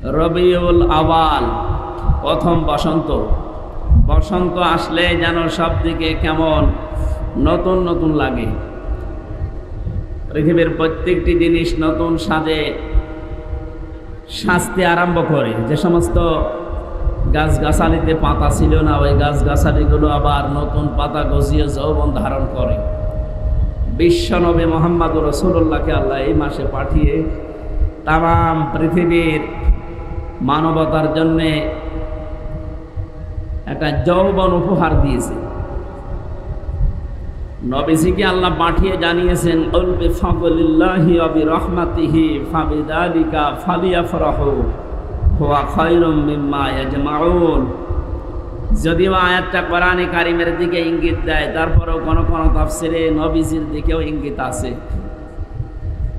রবিউল আওয়াল, প্রথম বসন্ত। বসন্ত আসলে যেন সব দিকে কেমন নতুন নতুন লাগে। পৃথিবীর প্রত্যেকটি জিনিস নতুন সাজে সাজতে আরম্ভ করে। যে সমস্ত গাছগাছালিতে পাতা ছিল না, ওই গাছগাছালিগুলো আবার নতুন পাতা গজিয়ে যৌবন ধারণ করে। বিশ্বনবী মুহাম্মদুর রাসূলুল্লাহকে আল্লাহ এই মাসে পাঠিয়ে তাম পৃথিবীর মানবতার জন্যে একটা যৌবন উপহার দিয়েছে। নবীজিকে আল্লাহ পাঠিয়ে জানিয়েছেন, কুল বিফাদলিল্লাহি ওয়া বিরহমাতিহি ফাবিযালিকা ফালিয়াফরাহু হুয়া খায়রুম মিম্মা ইয়াজমাউন। যদিও আয়াতটা কোরআনে কারিমের দিকে ইঙ্গিত দেয়, তারপরেও কোন কোন তাফসিরে নবীজির দিকেও ইঙ্গিত আছে।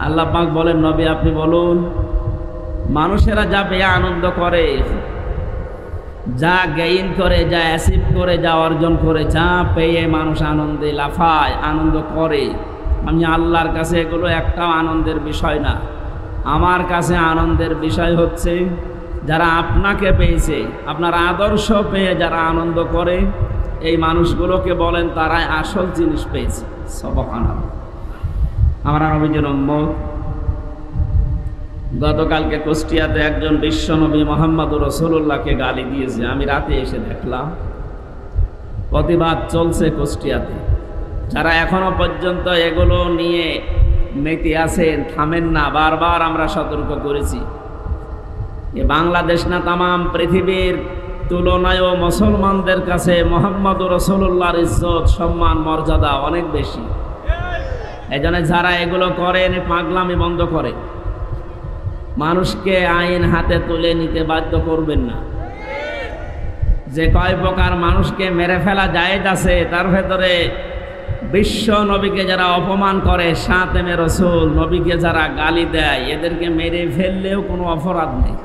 আল্লাহ পাক বলেন, নবী আপনি বলুন, মানুষেরা যা পেয়ে আনন্দ করে, যা গেইন করে, যা অ্যাচিভ করে, যা অর্জন করে, যা পেয়ে মানুষ আনন্দে লাফায়, আনন্দ করে, আমি আল্লাহর কাছে এগুলো একটাও আনন্দের বিষয় না। আমার কাছে আনন্দের বিষয় হচ্ছে যারা আপনাকে পেয়েছে, আপনার আদর্শ পেয়ে যারা আনন্দ করে, এই মানুষগুলোকে বলেন তারাই আসল জিনিস পেয়েছে। সুবহানাল্লাহ। আমরা নবীজির উম্মত। গতকালকে কুষ্টিয়াতে একজন বিশ্বনবী মুহাম্মদুর রাসূলুল্লাহকে গালি দিয়েছে, আমি রাতে এসে দেখলাম। প্রতিবাদ চলছে কুষ্টিয়াতে। যারা এখনো পর্যন্ত এগুলো নিয়ে মেতে আছেন, থামেন না। বারবার আমরা সতর্ক করেছি, এ বাংলাদেশ না তামাম পৃথিবীর তুলনায়ও মুসলমানদের কাছে মুহাম্মদুর রাসূলুল্লাহর ইজ্জত, সম্মান, মর্যাদা অনেক বেশি। এজন্য যারা এগুলো করেন, পাগলামি বন্ধ করে। মানুষকে আইন হাতে তুলে নিতে বাধ্য করবেন না। যে কয় প্রকার মানুষকে মেরে ফেলা জায়েজ আছে, তার ভেতরে বিশ্ব নবীকে যারা অপমান করে, শাতেমে রাসূল নবীকে যারা গালি দেয়, এদেরকে মেরে ফেললেও কোনো অপরাধ নেই।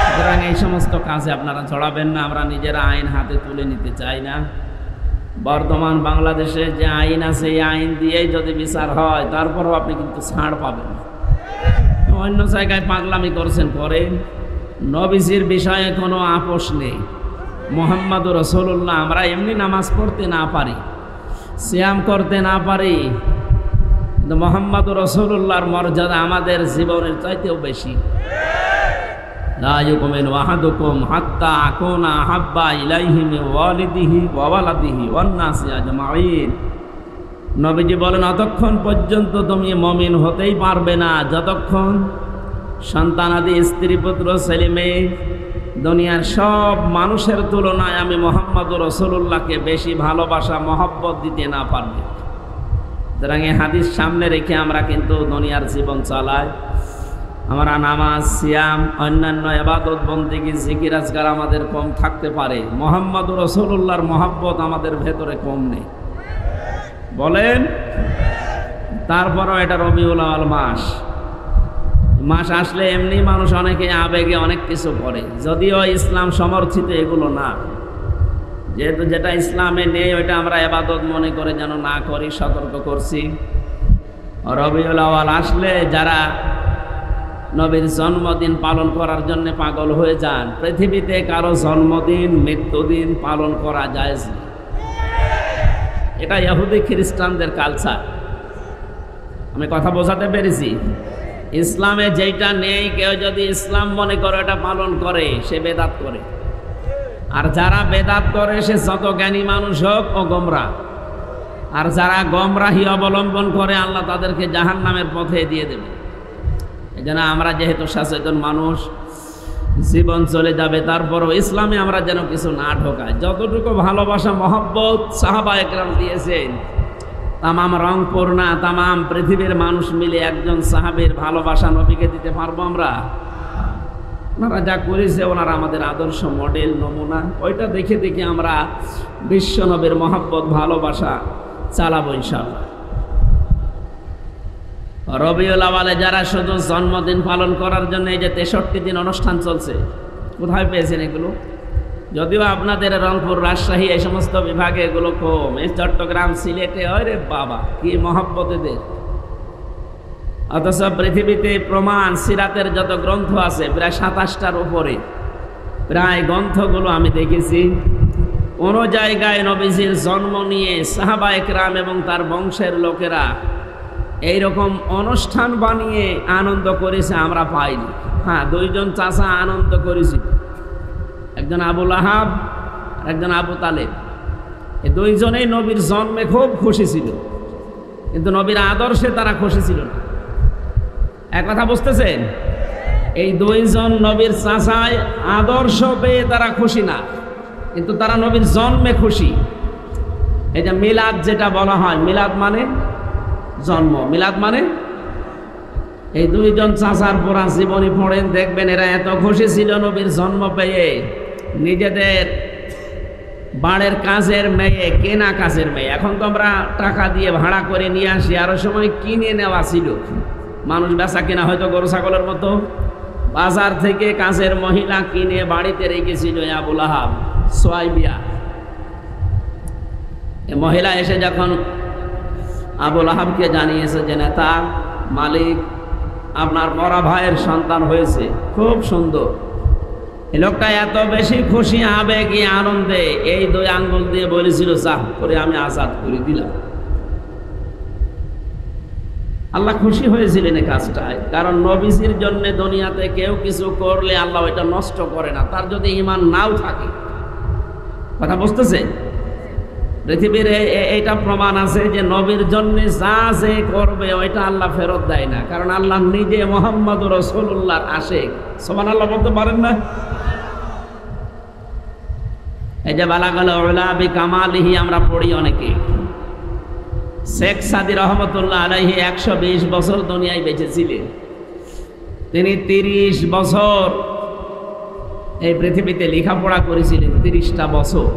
সুতরাং এই সমস্ত কাজে আপনারা জড়াবেন না। আমরা নিজেরা আইন হাতে তুলে নিতে চাই না। বর্তমান বাংলাদেশে যে আইন আছে, এই আইন দিয়েই যদি বিচার হয়, তারপরেও আপনি কিন্তু ছাড় পাবেন না। অন্য জায়গায় পাগলামি করছেন, করেন। নবীজির বিষয়ে কোনো আপোষ নেই। মুহাম্মদুর রাসূলুল্লাহ, আমরা এমনি নামাজ পড়তে না পারি, সিয়াম করতে না পারি, কিন্তু মুহাম্মদুর রাসূলুল্লাহর মর্যাদা আমাদের জীবনের চাইতেও বেশি। লা ইউমিনু আহাদুকুম হাত্তা আকুনা আহাব্বা ইলাইহি মিন ওয়ালিদিহি ওয়া ওয়ালাদিহি ওয়ান নাসি আজমাইন। নবীজি বলেন, অতক্ষণ পর্যন্ত তুমি মুমিন হতেই পারবে না যতক্ষণ সন্তানাদি, স্ত্রী, পুত্র, ছেলে মেয়ে, দুনিয়ার সব মানুষের তুলনায় আমি মুহাম্মদুর রাসূলুল্লাহকে বেশি ভালোবাসা, মহব্বত দিতে না পারবে। সুতরাং এই হাদিস সামনে রেখে আমরা কিন্তু দুনিয়ার জীবন চালাই। আমরা নামাজ, সিয়াম, অন্যান্য ইবাদত, বন্দেগী, জিকির, আজকার আমাদের কম থাকতে পারে, মুহাম্মদুর রাসূলুল্লাহর মহব্বত আমাদের ভেতরে কম নেই। বলেন। তারপরও এটা রবিউল আওয়াল মাস আসলে এমনি মানুষ অনেকে আবেগে অনেক কিছু করে, যদিও ইসলাম সমর্থিত এগুলো না। যেহেতু যেটা ইসলামে নেই ওইটা আমরা ইবাদত মনে করে যেন না করি, সতর্ক করছি। রবিউল আওয়াল আসলে যারা নবীর জন্মদিন পালন করার জন্য পাগল হয়ে যান, পৃথিবীতে কারো জন্মদিন, মৃত্যুদিন পালন করা জায়েজ না। এটা ইহুদি খ্রিস্টানদের কালচার। আমি কথা বোঝাতে পেরেছি? ইসলামে যেটা নেই, কেউ যদি ইসলাম মনে করে এটা পালন করে, সে বেদাত করে। আর যারা বেদাত করে সে যত জ্ঞানী মানুষ হোক ও গোমরাহ। আর যারা গোমরাহি অবলম্বন করে, আল্লাহ তাদেরকে জাহান্নামের পথে দিয়ে দেবে। এই জন্য আমরা যেহেতু সচেতন মানুষ, জীবন চলে যাবে, তারপরও ইসলামে আমরা যেন কিছু না ঢোকাই। যতটুকু ভালোবাসা, মহব্বত সাহাবা একরাম দিয়েছেন, তামাম রংপুর না, তামাম পৃথিবীর মানুষ মিলে একজন সাহাবীর ভালোবাসা নবীকে দিতে পারবো আমরা? ওনারা যা করেছে, ওনারা আমাদের আদর্শ, মডেল, নমুনা। ওইটা দেখে দেখে আমরা বিশ্ব নবীর মহব্বত, ভালোবাসা চালাবো ইনশাআল্লাহ। রবিউল আওয়ালে যারা শুধু জন্মদিন পালন করার জন্য এই যে 63 দিন অনুষ্ঠান চলছে, কোথায় পেয়েছেন এগুলো? যদিও আপনাদের রংপুর, রাজশাহী এই সমস্ত বিভাগে এগুলো কম, এই চট্টগ্রাম, সিলেটে, ওরে বাবা কি মহব্বত এদের। অথচ পৃথিবীতে প্রমাণ সিরাতের যত গ্রন্থ আছে প্রায় 27টার উপরে, প্রায় গ্রন্থগুলো আমি দেখেছি। কোনো জায়গায় নবীজির জন্ম নিয়ে সাহাবায়ে কেরাম এবং তার বংশের লোকেরা এইরকম অনুষ্ঠান বানিয়ে আনন্দ করেছে আমরা পাইনি। হ্যাঁ, দুইজন চাচা আনন্দ করেছি, একজন আবু লাহাব আর একজন আবু তালেব। এই দুইজনেই নবীর জন্মে খুব খুশি ছিল, কিন্তু নবীর আদর্শে তারা খুশি ছিল না। এক কথা বুঝতেছেন? এই দুইজন নবীর চাচায় আদর্শ পেয়ে তারা খুশি না, কিন্তু তারা নবীর জন্মে খুশি। এই যে মিলাদ যেটা বলা হয়, মিলাদ মানে জন্ম, মিলাদ মানে এই দুইজন চাচার পুরা জীবনী পড়েন, দেখবেন এরা এত খুশি ছিল নবীর জন্ম পেয়ে। নিজেদের বাড়ির কাজের মেয়ে, কেনা কাজের মেয়ে, এখন তো আমরা টাকা দিয়ে ভাড়া করে নিয়ে আসি, আরো সময় কিনে নেওয়া ছিল। মানুষ বেচা কেনা হয়তো গরু ছাগলের মতো, বাজার থেকে কাজের মহিলা কিনে বাড়িতে রেখেছিল আবু লাহাব, সোয়াইবিয়া। এই মহিলা এসে যখন আবু লাহাবকে জানিয়েছে যে নেতা, মালিক, আপনার মরা ভাইয়ের সন্তান হয়েছে, খুব সুন্দর। এই লোকটা এত বেশি খুশি, আবেগে, আনন্দে এই 2 আঙ্গুল দিয়ে বলেছিল, চাহ করে আমি আজাদ করে দিলাম। আল্লাহ খুশি হয়েছিলেন এই কাজটায়, কারণ নবীজির জন্য দুনিয়াতে কেউ কিছু করলে আল্লাহ এটা নষ্ট করে না, তার যদি ঈমান নাও থাকে। কথা বুঝতেছে? পৃথিবীর এইটা প্রমাণ আছে যে নবীর জন্য যা যে করবে ওইটা আল্লাহ ফেরত দেয় না, কারণ আল্লাহ নিজে মুহাম্মদুর রাসূলুল্লাহর আশিক। সুবহানাল্লাহ বলতে পারেন না? এই যে বালাগাল উলা বিকামালিহি আমরা পড়ি অনেকে। শেখ সাদি রহমতুল্লাহ আলাইহি 120 বছর দুনিয়ায় বেঁচে ছিলেন। তিনি 30 বছর এই পৃথিবীতে লেখাপড়া করেছিলেন। 30টা বছর,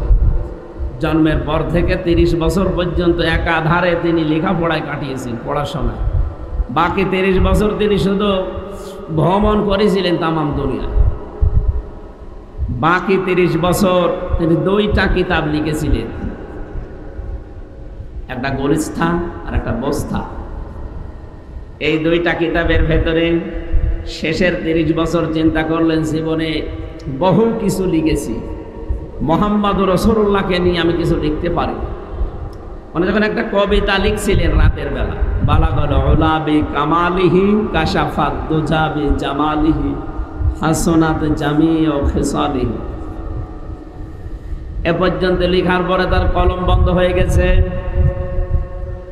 জন্মের পর থেকে 30 বছর পর্যন্ত একাধারে তিনি লেখাপড়ায় কাটিয়েছেন, পড়াশোনায়। বাকি 30 বছর তিনি শুধু ভ্রমণ করেছিলেন তামাম দুনিয়া। বাকি 30 বছর তিনি 2টা কিতাব লিখেছিলেন, একটা গলিস্থা আর একটা বস্তা। এই 2টা কিতাবের ভেতরে শেষের 30 বছর চিন্তা করলেন, জীবনে বহু কিছু লিখেছি, মুহাম্মদুর রাসূলুল্লাহকে নিয়ে আমি কিছু লিখতে পারি। উনি যখন একটা কবিতা লিখছিলেন রাতের বেলা, বালাগাল উলা বিকামালিহি কাশাফাত দুজা বিজামালিহি হাসনাত জামিউ খিসালিহি। এ পর্যন্ত লেখার পরে তার কলম বন্ধ হয়ে গেছে।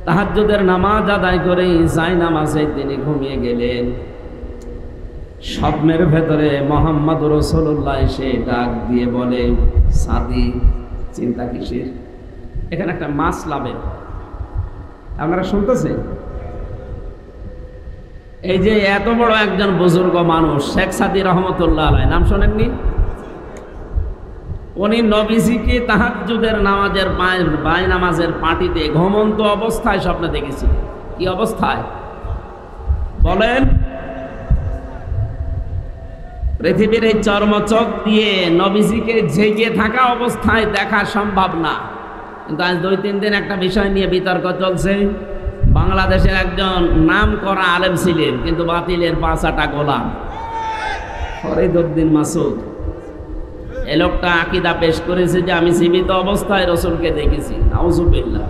তাহাজ্জুদের নামাজ আদায় করে জায়নামাজে তিনি ঘুমিয়ে গেলেন। স্বপ্নের ভেতরে মুহাম্মদুর রাসূলুল্লাহ এসে ডাক দিয়ে বলে, সাদি, চিন্তা কিসের? এখানে একটা মাসলা বের, আপনারা শুনতেছেন? এই যে এত বড় একজন বুজুর্গ মানুষ শেখ সাদি রহমতুল্লাহ আলাইহি, নাম শোনেননি? উনি নবীজিকে তাহাজ্জুদের নামাজের নামাজের পার্টিতে ঘুমন্ত অবস্থায় স্বপ্নে দেখেছিলেন। কি অবস্থায় বলেন? পৃথিবীর এই চর্মচক দিয়ে নবীজিকে জেগে থাকা অবস্থায় দেখা সম্ভব না, কিন্তু আজ 2-3 দিন একটা বিষয় নিয়ে বিতর্ক চলছে। বাংলাদেশের একজন নাম করা আলেম ছিলেন, কিন্তু বাতিলের 5 গোলাম, ফরিদউদ্দিন মাসুদ। এই লোকটা আকীদা পেশ করেছে যে আমি জীবিত অবস্থায় রাসূলকে দেখেছি। নাউজুবিল্লাহ।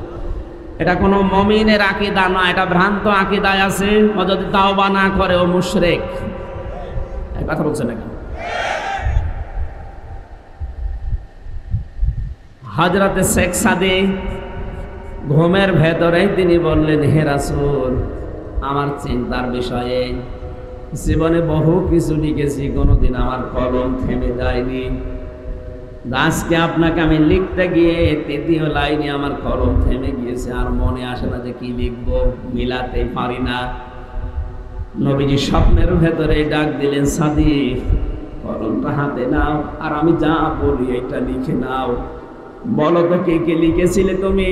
এটা কোনো মুমিনের আকীদা না, এটা ভ্রান্ত আকীদায় আছে। ও যদি তাওবা না করে ও মুশরিক। এই কথা বলছেন নাকি? হযরতে শেখ সাদি ঘুমের ভেতরেই তিনি বললেন, হে রাসূল, আমার চিন্তার বিষয়ে জীবনে বহু কিছু লিখেছি, কোনোদিন আমার কলম থেমে যায়নি। আজকে আপনাকে আমি লিখতে গিয়ে 3য় লাইনে আমার কলম থেমে গিয়েছে, আর মনে আসে না যে কি লিখবো, মিলাতে পারি না। নবীজি স্বপ্নের ভেতরে ডাক দিলেন, সাদি, কলমটা হাতে নাও, আর আমি যা বলি এটা লিখে নাও। বলো তো কে কে লিখেছিলে তুমি?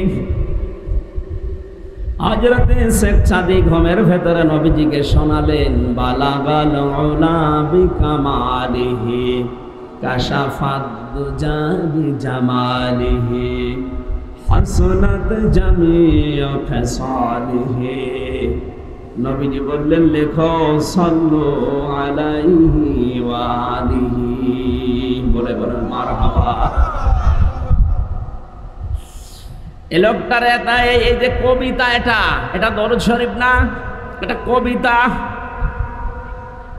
হযরতে শেখ সাদি ঘুমের ভেতরে নবীজিকে শোনালেন, বালাগাল উলা বিকামালিহি কাশাফাত দুজা বিজামালিহি হাসনাত জামিউ খিসালিহি নবীজি বললেন, লেখো সাল্লু আলাইহি ওয়া আলিহি, বলে বলেন মারহাবা। এই লোকটার এই যে কবিতা, এটা দরুদ শরীফ না, এটা কবিতা,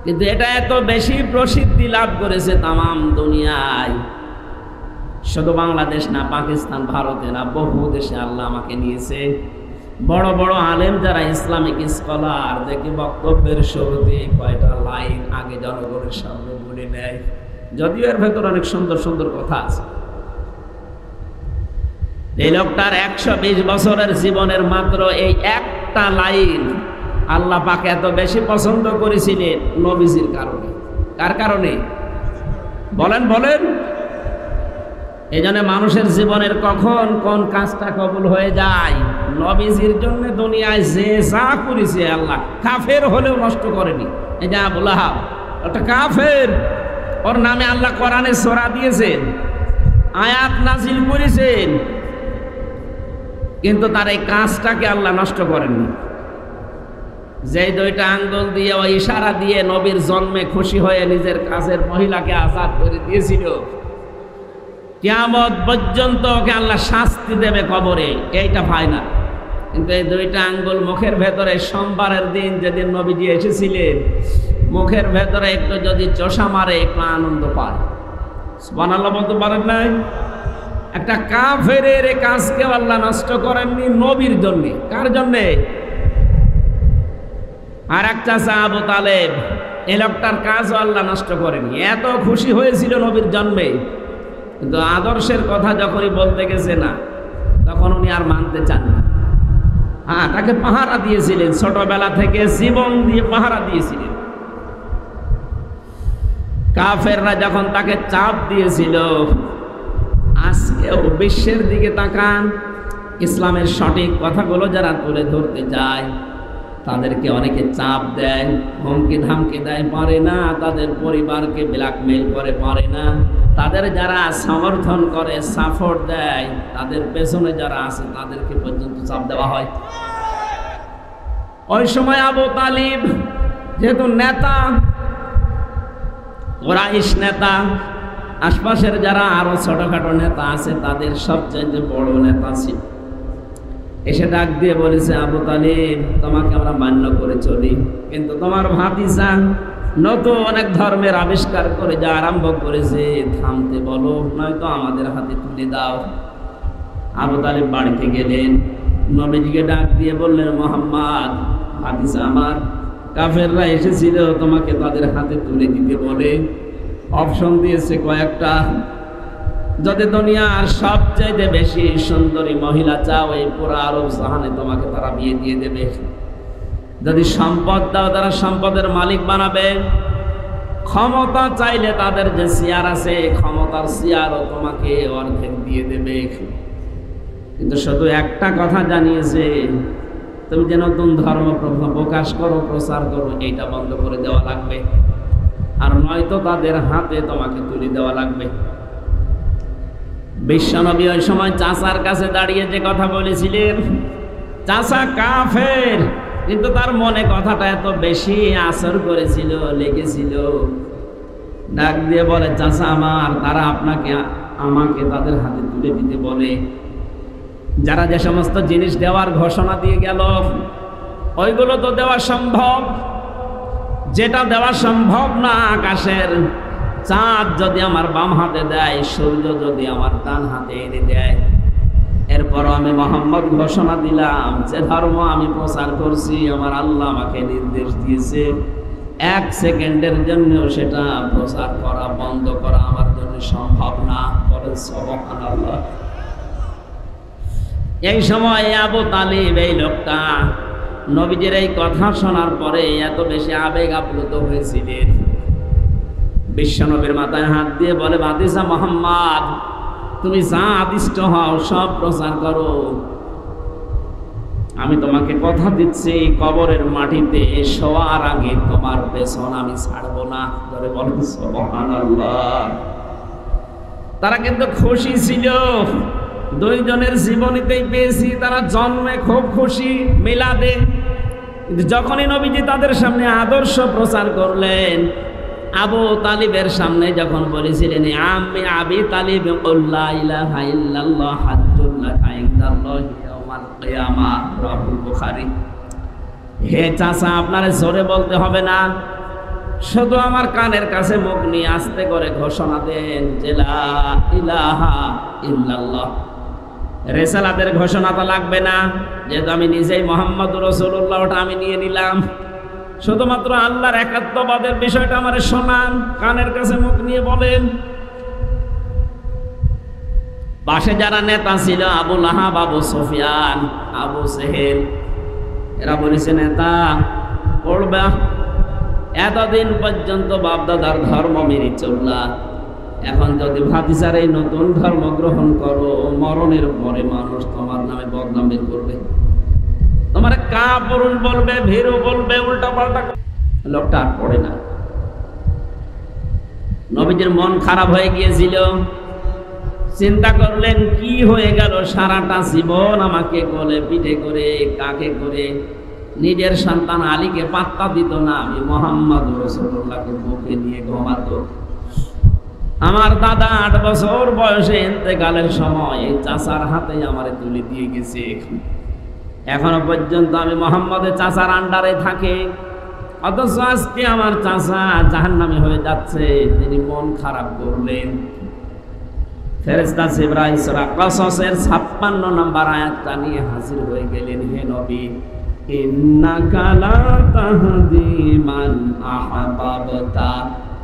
কিন্তু এটা এত বেশি প্রসিদ্ধি লাভ করেছে তামাম দুনিয়ায়, শুধু বাংলাদেশ না, পাকিস্তান, ভারতে না, বহু দেশে আল্লাহ আমাকে নিয়েছে। বড় বড় আলেম যারা ইসলামিক স্কলার, দেখি বক্তব্যের শুরুতে কয়টা লাইন আগে জনগণের সামনে বলে নেয়, যদিও এর ভেতর অনেক সুন্দর সুন্দর কথা আছে। এই লোকটার 120 বছরের জীবনের মাত্র এই একটা লাইন আল্লাহ পাক এত বেশি পছন্দ করেছিলেন নবীজির কারণে। কার কারণে বলেন বলেন? এই জন্য মানুষের জীবনের কখন কোন কাজটা কবুল হয়ে যায়, নবীজির জন্য দুনিয়ায় যে যা করেছে আল্লাহ, কাফের হলেও নষ্ট করেনি। এই যে আবু লাহাব, একটা কাফের, ওর নামে আল্লাহ কোরআনে সূরা দিয়েছেন, আয়াত নাজিল করেছেন, কিন্তু তার এই কাজটাকে আল্লাহ নষ্ট করেননি। যেই 2টা আঙ্গুল দিয়ে ওই ইশারা দিয়ে নবীর জন্মে খুশি হয়ে নিজের কাছের মহিলাকে আজাদ করে দিয়েছিল, কিয়ামত পর্যন্ত ওকে আল্লাহ শাস্তি দেবে কবরে, এইটা ফাইনাল। কিন্তু এই 2টা আঙ্গুল মুখের ভেতরে সোমবারের দিন যেদিন নবীজি এসেছিলেন, মুখের ভেতরে একটু যদি চোষা মারে একটু আনন্দ পায়। সুবহানাল্লাহ বলতে পারেন নাই? একটা কাফেরের কাজকে আল্লাহ নষ্ট করেননি নবীর জন্য। কার জন্যে? আর একটা আবু তালেব, এই লোকটার কাজও আল্লাহ নষ্ট করেনি, এত খুশি হয়েছিল নবীর জন্মে, কিন্তু আদর্শের কথা যখনই বলতে গেছে না, তখন উনি আর মানতে চান না। হ্যাঁ, তাকে পাহারা দিয়েছিলেন, ছোটবেলা থেকে জীবন দিয়ে পাহারা দিয়েছিলেন। কাফেররা যখন তাকে চাপ দিয়েছিল, আজকেও বিশ্বের দিকে তাকান, ইসলামের সঠিক কথাগুলো যারা তুলে ধরতে যায় তাদেরকে অনেকে চাপ দেয়, হুমকি ধামকি দেয়, পারে না, তাদের পরিবারকে ব্ল্যাকমেইল করে, পারে না, তাদের যারা সমর্থন করে, সাপোর্ট দেয়, তাদের পেছনে যারা আছে তাদেরকে পর্যন্ত চাপ দেওয়া হয়। ওই সময় আবু তালিব যেহেতু নেতা, কুরাইশ নেতা, আশপাশের যারা আরো ছোটখাটো নেতা আছে তাদের সবচেয়ে বড় নেতা ছিল। এসে ডাক দিয়ে বলেছে, আবু তালিব, তোমাকে আমরা মান্য করে চলি, কিন্তু তোমার ভাতিজা নতুন অনেক ধর্মের আবিষ্কার করে যা আরম্ভ করেছে, থামতে বলো, নয়তো আমাদের হাতে তুলে দাও। আবু তালিব বাড়িতে গেলেন, নবীজিকে ডাক দিয়ে বললেন, মুহাম্মদ, ভাতিজা আমার, কাফেররা এসেছিল তোমাকে তাদের হাতে তুলে দিতে বলে, অপশন দিয়েছে কয়েকটা, যদি দুনিয়ার সবচাইতে বেশি সুন্দরী মহিলা চাও, এই পুরো আরব জাহানে তোমাকে তারা বিয়ে দিয়ে দেবে। যদি সম্পদ দাও, তারা সম্পদের মালিক বানাবে। ক্ষমতা চাইলে তাদের যে চেয়ার আছে, ক্ষমতার চেয়ারও তোমাকে অর্ধেক দিয়ে দেবে। কিন্তু শুধু একটা কথা জানিয়েছে, তুমি যে নতুন ধর্ম প্রকাশ করো, প্রচার করো, এইটা বন্ধ করে দেওয়া লাগবে, আর নয়তো তাদের হাতে তোমাকে তুলে দেওয়া লাগবে। বিশ্বনবী ওই সময় চাচার কাছে দাঁড়িয়ে যে কথা বলেছিলেন, চাচা কাফের, কিন্তু তার মনে কথাটা এত বেশি আসর করেছিল, লেগেছিল, ডাক দিয়ে বলে, চাচা আমার, তারা আমাকে তাদের হাতে তুলে দিতে বলে। যারা যে সমস্ত জিনিস দেওয়ার ঘোষণা দিয়ে গেল, ওইগুলো তো দেওয়া সম্ভব, যেটা দেওয়া সম্ভব না, আকাশের চাঁদ যদি আমার বাম হাতে দেয়, সূর্য যদি আমার ডান হাতে এনে দেয়, এরপরও আমি মুহাম্মদ ঘোষণা দিলাম যে ধর্ম আমি প্রচার করছি, আমার আল্লাহ আমাকে নির্দেশ দিয়েছে, 1 সেকেন্ডের জন্য সেটা প্রচার করা, বন্ধ করা আমার জন্য সম্ভব না। বলেন সুবহানাল্লাহ। এই সময় আবু তালিব, এই লোকটা নবীজির এই কথা শোনার পরে এত বেশি আবেগ আপ্লুত হয়েছিলেন, বিশ্বনবীর মাথায় হাত দিয়ে বলে, ভাতিজা মুহাম্মদ, তুমি যা আদিষ্ট হও সব প্রচার করো, আমি তোমাকে কথা দিচ্ছি, কবরের মাটিতে শোয়ার আগে তোমার পেছন আমি ছাড়বো না। ধরে বলেন সুবহানাল্লাহ। তারা কিন্তু খুশি ছিল, দুইজনের জীবনীতেই পেয়েছি, তারা জন্মে খুব খুশি, মিলাদে কিন্তু যখনই নবীজি তাদের সামনে আদর্শ প্রচার করলেন, আবু তালিবের সামনে যখন বলেছিলেন আমি আবি তালিব লা ইলাহা ইল্লাল্লাহ হাজ্জুল লাকা ইনদাল্লাহি ইয়াউমাল কিয়ামাহ, রাহুল বুখারী। হে চাচা, আপনারে জোরে বলতে হবে না, শুধু আমার কানের কাছে মুখ নিয়ে আস্তে করে ঘোষণা দেন যে লা ইলাহা ইল্লাল্লাহ। রিসালাতের ঘোষণা তো লাগবে না, যেহেতু আমি নিজেই মুহাম্মদুর রাসূলুল্লাহ, ওটা আমি নিয়ে নিলাম। শুধুমাত্র আল্লাহর একাত্মবাদের বিষয়টা আমারে শোনান, কানের কাছে মুখ নিয়ে বলেন। পাশে যারা নেতা ছিল, আবু লাহাব, আবু সুফিয়ান, আবু সেহেল, এরা বলেছে নেতা পড়বা, এতদিন পর্যন্ত বাপদাদার ধর্ম মেনে চললা, এখন যদি ভাতিজার এই নতুন ধর্ম গ্রহণ করো, মরণের পরে মানুষ তোমার নামে বদনাম বের করবে, তোমার কাপুরুষ বলবে, ভীরু বলবে, উল্টা পাল্টা। লোকটা আর পড়ে না। নবীজির মন খারাপ হয়ে গিয়েছিল, চিন্তা করলেন কি হয়ে গেল, সারাটা জীবন আমাকে কোলে পিঠে করে, কাকে করে, নিজের সন্তান আলীকে পাত্তা দিত না, আমি মুহাম্মদুর রাসূলুল্লাহকে বুকে নিয়ে ঘুমাতো। আমার দাদা 8 বছর বয়সে ইন্তেকালের সময় এই চাচার হাতে আমারে তুলে দিয়ে গেছে, এখনো পর্যন্ত আমি মুহাম্মদের চাচার আন্ডারে থাকি, অথচ আজকে আমার চাচা জাহান্নামী হয়ে যাচ্ছে। তিনি মন খারাপ করলেন। ফেরেশতা জিবরাইল সূরা কসসের 56 নম্বর আয়াতটা নিয়ে হাজির হয়ে গেলেন। হে নবী, ইন্নাকা লা তাহদি মান আহবাবতা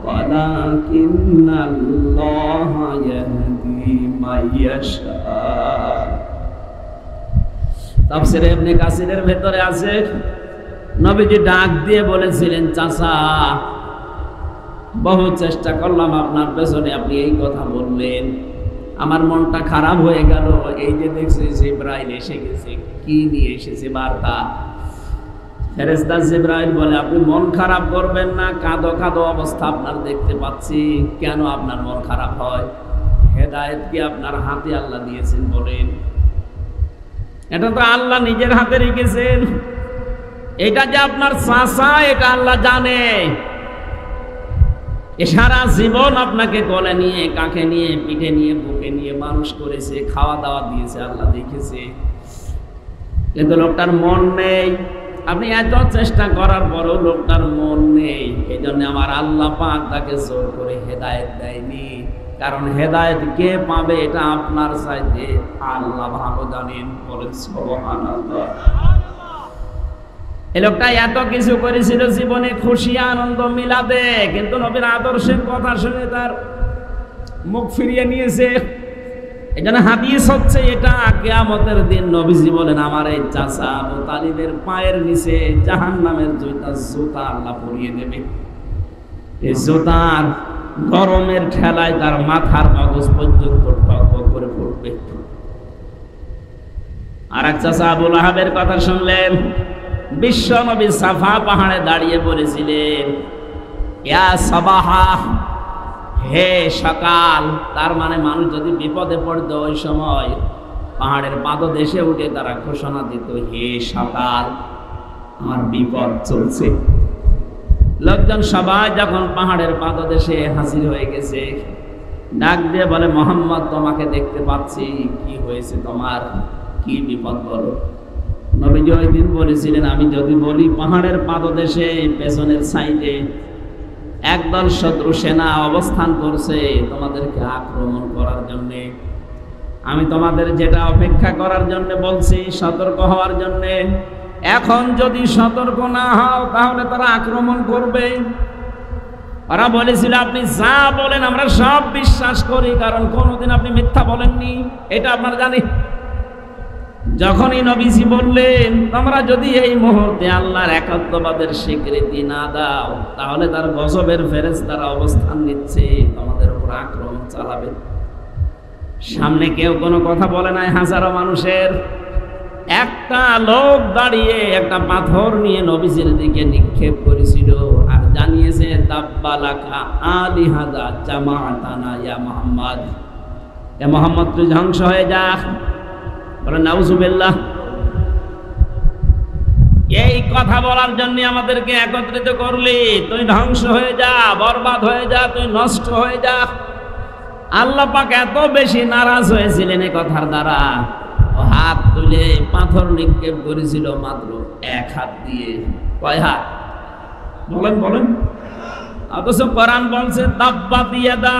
ওয়ালাকিন্নাল্লাহা ইয়াহদি মাইয়াশা। তাফসীরে ইবনে কাসিরের ভেতরে আছে, নবীজি ডাক দিয়ে বলেছিলেন, চাচা বহু চেষ্টা করলাম আপনার পেছনে, আপনি এই কথা বললেন, আমার মনটা খারাপ হয়ে গেল। এই যে দেখছি জিবরাইল এসে গেছে, কি নিয়ে এসেছে বার্তা? ফেরেশতা জিবরাইল বলে, আপনি মন খারাপ করবেন না, কাঁদো কাঁদো অবস্থা আপনার দেখতে পাচ্ছি, কেন আপনার মন খারাপ হয়? হেদায়েত কি আপনার হাতে আল্লাহ দিয়েছেন বলেন? এটা তো আল্লাহ নিজের হাতে রেখেছেন। এটা যে আপনার চাচা, এটা আল্লাহ জানে। সারা জীবন আপনাকে কোলে নিয়ে, কাকে নিয়ে, পিঠে নিয়ে, বুকে নিয়ে মানুষ করেছে, খাওয়া দাওয়া দিয়েছে, আল্লাহ দেখেছে। কিন্তু লোকটার মন নেই। আপনি এত চেষ্টা করার পরেও লোকটার মন নেই। এই জন্য আমার আল্লাহ পাক তাকে জোর করে হেদায়েত দেয়নি, কারণ হেদায়েত কে পাবে এটা আপনার চাইতে আল্লাহ ভালো জানেন। বলেন সুবহানাল্লাহ। এই লোকটা এত কিছু করেছিল জীবনে, খুশি আনন্দ মিলাদে, কিন্তু নবীর আদর্শের কথা শুনে তার মুখ ফিরিয়ে নিয়েছে। এখানে হাদিস হচ্ছে এটা, কিয়ামতের দিন নবীজি বলেন, আমার এই চাচা আবু তালিবের পায়ের নিচে জাহান্নামের জুতা আল্লাহ পরিয়ে দেবে। এই জুতার গরমের ঠেলায় তার মাথার মগজ পর্যন্ত টক করে পড়বে। আর এক চাচা আবু লাহাবের কথা শুনলেন। বিশ্ব নবী সাফা পাহাড়ে দাঁড়িয়ে বলেছিলেন, ইয়া সাবাহা, হে সকাল। তার মানে মানুষ যদি বিপদে পড়ত, ওই সময় পাহাড়ের পাদদেশে উঠে তারা ঘোষণা দিত, হে সকাল, আমার বিপদ চলছে। লোকজন সবাই যখন পাহাড়ের পাদদেশে হাজির হয়ে গেছে, ডাক দিয়ে বলে, মুহাম্মদ তোমাকে দেখতে পাচ্ছি, কি হয়েছে তোমার, কি বিপদ বলো? নবীজি ওই দিন বলেছিলেন, আমি যদি বলি পাহাড়ের পাদদেশে পেছনের সাইডে একদল শত্রু সেনা অবস্থান করছে তোমাদেরকে আক্রমণ করার জন্য, আমি তোমাদের যেটা অপেক্ষা করার জন্য বলছি, সতর্ক হওয়ার জন্য, এখন যদি সতর্ক না হও তাহলে তারা আক্রমণ করবে। ওরা বলেছিল, আপনি যা বলেন আমরা সব বিশ্বাস করি, কারণ কোনোদিন আপনি মিথ্যা বলেননি, এটা আপনারা জানি। যখনই নবীজি বললেন, তোমরা যদি এই মুহূর্তে আল্লাহর একাত্মবাদের স্বীকৃতি না দাও, তাহলে তার গজবের ফেরেশতারা অবস্থান নিচ্ছে, তোমাদের উপর আক্রমণ চালাবে। সামনে কেউ কোনো কথা বলে নাই, হাজারো মানুষের। একটা লোক দাঁড়িয়ে একটা পাথর নিয়ে নবীজির দিকে নিক্ষেপ করেছিল আর জানিয়েছে, তাব্বালাকা আলিহাদা জামাআতানা ইয়া মুহাম্মদ, এ মুহাম্মদ তুই ধ্বংস হয়ে যা। বলে নাউজুবিল্লাহ। এই কথা বলার জন্য আমাদেরকে একত্রিত করলি, তুই ধ্বংস হয়ে যা, বরবাদ হয়ে যা, তুই নষ্ট হয়ে যা। আল্লাহ পাক এত বেশি নারাজ হয়েছিলেন এই কথার দ্বারা, ও হাত তুলে পাথর নিক্ষেপ করেছিল মাত্র এক হাত দিয়ে। কয় হাত বলেন বলেন? অথচ কোরআন বলছে তাব্বাত ইয়াদা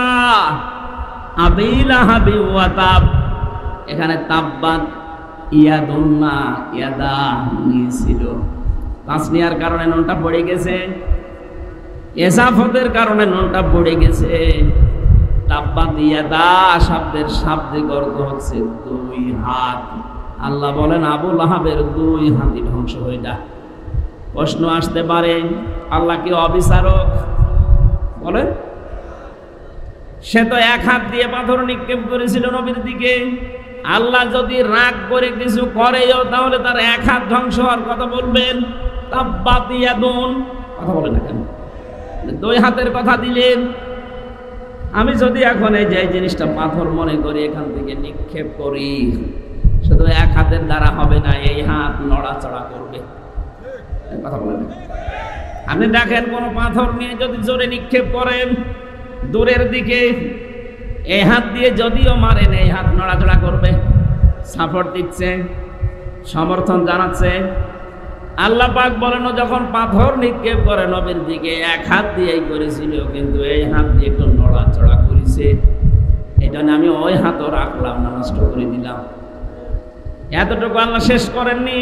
আবি লাহাবি ওয়া তাব। এখানে তাব্বাত ইয়াদুন না, ইয়াদা নিয়েছিল। তাসনিয়ার কারণে নুনটা পড়ে গেছে, এসাফতের কারণে নুনটা পড়ে গেছে। তাব্বাত ইয়াদা শব্দের শাব্দিক অর্থ হচ্ছে দুই হাত। আল্লাহ বলেন আবু লাহাবের দুই হাতই ধ্বংস হয়ে যা। প্রশ্ন আসতে পারে, আল্লাহ কি অবিচারক? বলেন, সে তো এক হাত দিয়ে পাথর নিক্ষেপ করেছিল নবীর দিকে। আল্লাহ যদি রাগ করে কিছু করেও তাহলে তার এক হাত ধ্বংস হওয়ার কথা বলবেন? তাব্বাত ইয়াদুন কথা বলেন না কেন? দুই হাতের কথা দিলেন। আমি যদি এখন এই যে জিনিসটা পাথর মনে করি এখান থেকে নিক্ষেপ করি, শুধু এক হাতের দ্বারা হবে না, এই হাত নড়াচড়া করবে। কথা বলেন, আপনি দেখেন কোন পাথর নিয়ে যদি জোরে নিক্ষেপ করেন দূরের দিকে, এই হাত দিয়ে যদিও মারেন এই হাত নড়াচড়া করবে, সাপোর্ট দিচ্ছে, সমর্থন জানাচ্ছে। আল্লাহ পাক বলেন যখন পাথর নিক্ষেপ করে নবীর দিকে এক হাত দিয়েই করেছিল, কিন্তু এই হাত দিয়ে একটু নড়াচড়া করেছে, এই জন্য আমি ওই হাতও রাখলাম না, নষ্ট করে দিলাম। এতটুকু আল্লাহ শেষ করেননি,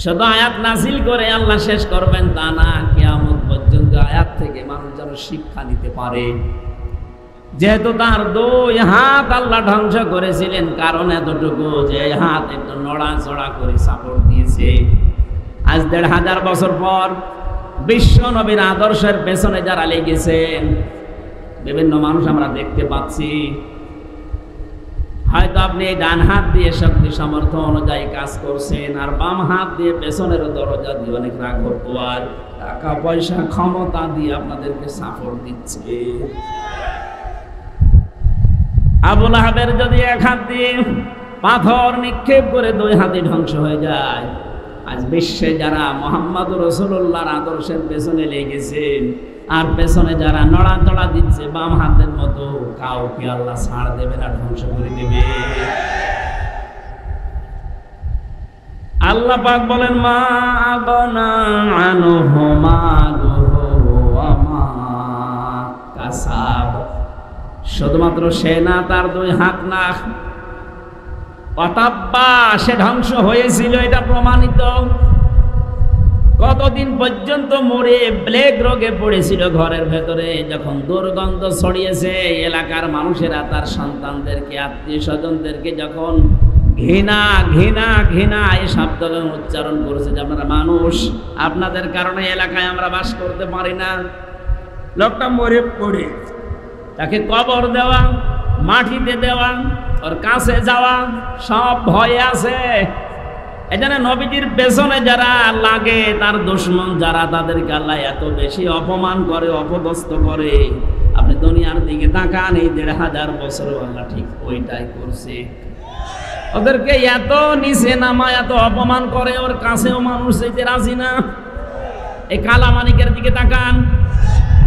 শুধু আয়াত নাযিল করে আল্লাহ শেষ করবেন তা না, কিয়ামত পর্যন্ত আয়াত থেকে মানুষ যেন শিক্ষা নিতে পারে। যেহেতু তার দুই হাত আল্লাহ ধ্বংস করেছিলেন, কারণ এতটুকু যে হাত একটু নড়াচড়া করে সাপোর্ট দিয়েছে। আজ ১৫০০ বছর পর বিশ্ব নবীর আদর্শের পেছনে যারা লেগেছেন, বিভিন্ন মানুষ আমরা দেখতে পাচ্ছি। হয়তো আপনি এই ডান হাত দিয়ে শক্তি সামর্থ্য অনুযায়ী কাজ করছেন, আর বাম হাত দিয়ে পেছনের দরজা দিয়ে অনেক রাঘব আর টাকা পয়সা ক্ষমতা দিয়ে আপনাদেরকে সাপোর্ট দিচ্ছে। আবু লাহাবের যদি এক হাত দিয়ে পাথর নিক্ষেপ করে দুই হাতে ধ্বংস হয়ে যায়, আজ বিশ্বে যারা মুহাম্মদুর রাসূলুল্লাহর আদর্শের পেছনে লেগেছেন আর পেছনে যারা নড়াচড়া দিচ্ছে বাম হাতের মতো, কাউকে আল্লাহ ছাড় দেবে না, ধ্বংস করে দেবে। আল্লাহ পাক বলেন মা আগনা আনহু মালুহু ওয়া মা কাসাব। শুধুমাত্র সে না, তার দুই হাত না, অতাব্বা সে ধ্বংস হয়েছিল, এটা প্রমাণিত। কতদিন পর্যন্ত মরে প্লেগ রোগে পড়েছিল ঘরের ভেতরে, যখন দুর্গন্ধ ছড়িয়েছে এলাকার মানুষেরা তার সন্তানদেরকে আত্মীয় স্বজনদেরকে যখন ঘৃণা ঘৃণা ঘৃণা এই শব্দগুলো উচ্চারণ করেছে যে আপনারা মানুষ, আপনাদের কারণে এলাকায় আমরা বাস করতে পারি না। লোকটা মরে পড়ে তাকে কবর দেওয়া, মাটিতে দেওয়া, ওর কাছে যাওয়া সব ভয় আছে। এজন্য নবীজির পেছনে যারা লাগে, তার দুশমন যারা, তাদেরকে আল্লাহ এত বেশি অপমান করে, অপদস্থ করে। আপনি দুনিয়ার দিকে তাকান, এই ১৫০০ বছর আল্লাহ ঠিক ওইটাই করছে। ওদেরকে এত নিচে নামা, এত অপমান করে, ওর কাছেও মানুষ যেতে রাজি না। এই কালামানিকের দিকে তাকান,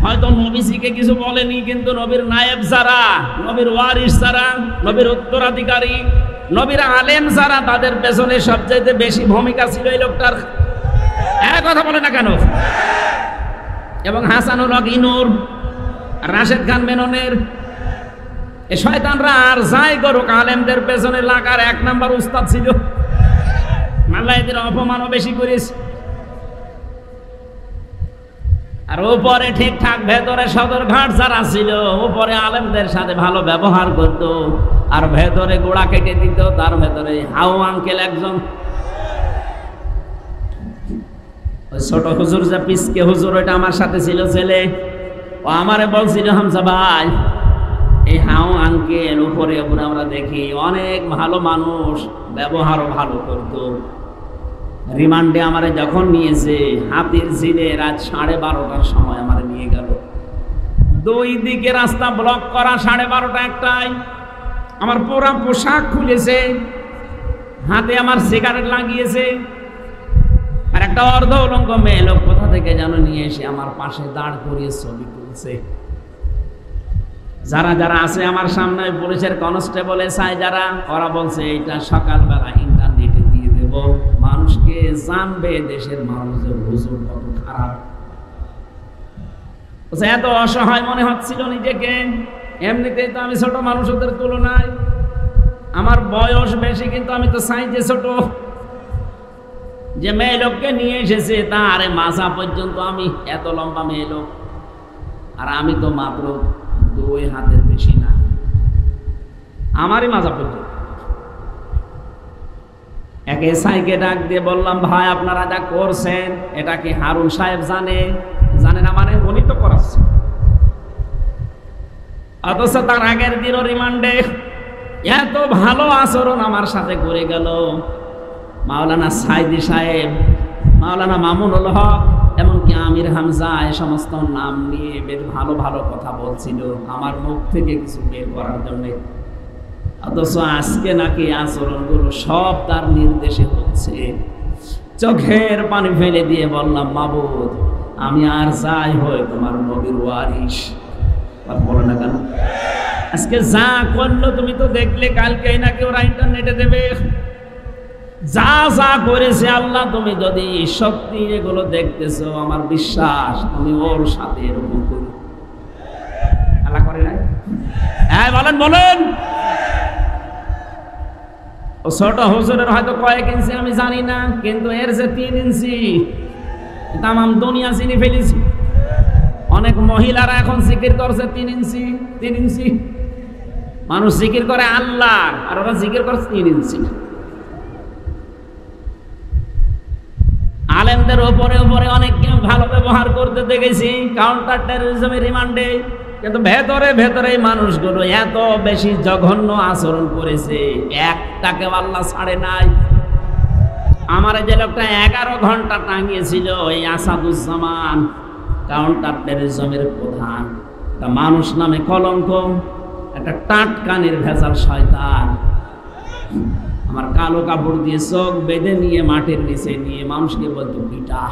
হয়তো নবীজিকে কিছু বলেনি, কিন্তু নবীর নায়েব যারা, নবীর ওয়ারিস যারা, নবীর উত্তরাধিকারী, নবীর আলেম যারা, তাদের পেছনে সবচাইতে বেশি ভূমিকা ছিল এই লোকটার। এক কথা বলে না কেন? এবং হাসানুল হক ইনুর, রাশেদ খান মেননের, এই শয়তানরা আর যাই করুক, আলেমদের পেছনে লাগার এক নাম্বার উস্তাদ ছিল। আল্লাহ এদের অপমানও বেশি করেছে। আর উপরে ঠিকঠাক, ভেতরে সদরঘাট যারা ছিল, উপরে আলেমদের সাথে ভালো ব্যবহার করত, আর ভেতরে গোড়া কেটে দিত। তার ভেতরে হাউ আঙ্কেল একজন, ছোট হুজুর যে পিসকে হুজুর, ওইটা আমার সাথে ছিল ছেলে, ও আমারে বলছিল হামজা ভাই, এই হাউ আঙ্কেল উপরে উপরে আমরা দেখি অনেক ভালো মানুষ, ব্যবহারও ভালো করতো। রিমান্ডে আমারে যখন নিয়েছে, হাতির ঝিলে রাত 12:30টার সময় আমারে নিয়ে গেল। দুই দিকে রাস্তা ব্লক করা, 12:30 একটায় আমার পুরা পোশাক খুলেছে, হাতে আমার সিগারেট লাগিয়েছে, একটা অর্ধ উলঙ্গ মেয়ে লোক কোথা থেকে যেন নিয়ে এসে আমার পাশে দাঁড় করিয়ে ছবি তুলছে। যারা যারা আছে আমার সামনে, পুলিশের কনস্টেবল এসআই যারা, ওরা বলছে এইটা সকালবেলা ইন্টারনেটে দিয়ে দেব, মানুষকে জানবে দেশের মানুষ যে হুজুর কত খারাপ। এত অসহায় মনে হচ্ছিল নিজেকে। এমনিতেই তো আমি ছোট মানুষ ওদের তুলনায়, আমার বয়স বেশি, কিন্তু আমি তো সাইজে ছোট। যে মেয়ে লোককে নিয়ে এসেছে তার মাথা পর্যন্ত আমি, এত লম্বা মেয়ে লোক, আর আমি তো মাত্র 2 হাতের বেশি না, আমারই মাথা পর্যন্ত। এক এসআইকে ডাক দিয়ে বললাম, ভাই আপনারা যা করছেন এটা কি হারুন সাহেব জানে? জানে না মানে? উনি তো করাচ্ছে। অথচ তার আগের দিনও রিমান্ডে এত ভালো আচরণ আমার সাথে করে গেল। মাওলানা সাইদি সাহেব, মাওলানা মামুনুল হক, এমনকি আমির হামজা, এ সমস্ত নাম নিয়ে বেশ ভালো ভালো কথা বলছিল আমার মুখ থেকে কিছু বের করার জন্যে। অথচ আজকে নাকি আচরণগুলো সব তার নির্দেশে হচ্ছে। চোখের পানি ফেলে দিয়ে বললাম, মাবুদ আমি আর যাই হয় তোমার নবীর ওয়ারিস। আর বলো না কেন? আজকে যা করলো তুমি তো দেখলে, কালকেই নাকি ওরা ইন্টারনেটে দেবে। যা যা করেছে আল্লাহ, তুমি যদি সত্যি এগুলো দেখতেছো, আমার বিশ্বাস তুমি ওর সাথে এরকম করো। আল্লাহ করে নাই? হ্যাঁ বলেন বলেন। ও ছোট হুজুরের হয়তো কয়েক ইঞ্চি আমি জানি না, কিন্তু এর যে 3 ইঞ্চি, তামাম দুনিয়া চিনি ফেলেছি। অনেক মহিলারা এখন জিকির করছে 3 ইঞ্চি 3 ইঞ্চি। মানুষ জিকির করে আল্লাহ, আর ওরা জিকির করছে 3 ইঞ্চি। আলেমদের উপরে উপরে অনেককে ভালো ব্যবহার করতে দেখেছি কাউন্টার টেরোরিজমের রিমান্ডে, কিন্তু ভেতরে ভেতরে মানুষগুলো এত বেশি জঘন্য আচরণ করেছে, একটাকে আল্লাহ ছাড়ে নাই। আমার যে লোকটা 11 ঘন্টা টাঙিয়েছিল, এই আসাদুজ্জামান, কাউন্টার টেরোরিজমের প্রধান, একটা মানুষ নামে কলঙ্ক, একটা টাটকা নির্ভেজাল শয়তান, আমার কালো কাপড় দিয়ে চোখ বেঁধে নিয়ে মাটির নিচে নিয়ে মানুষকে বলতো পিটা।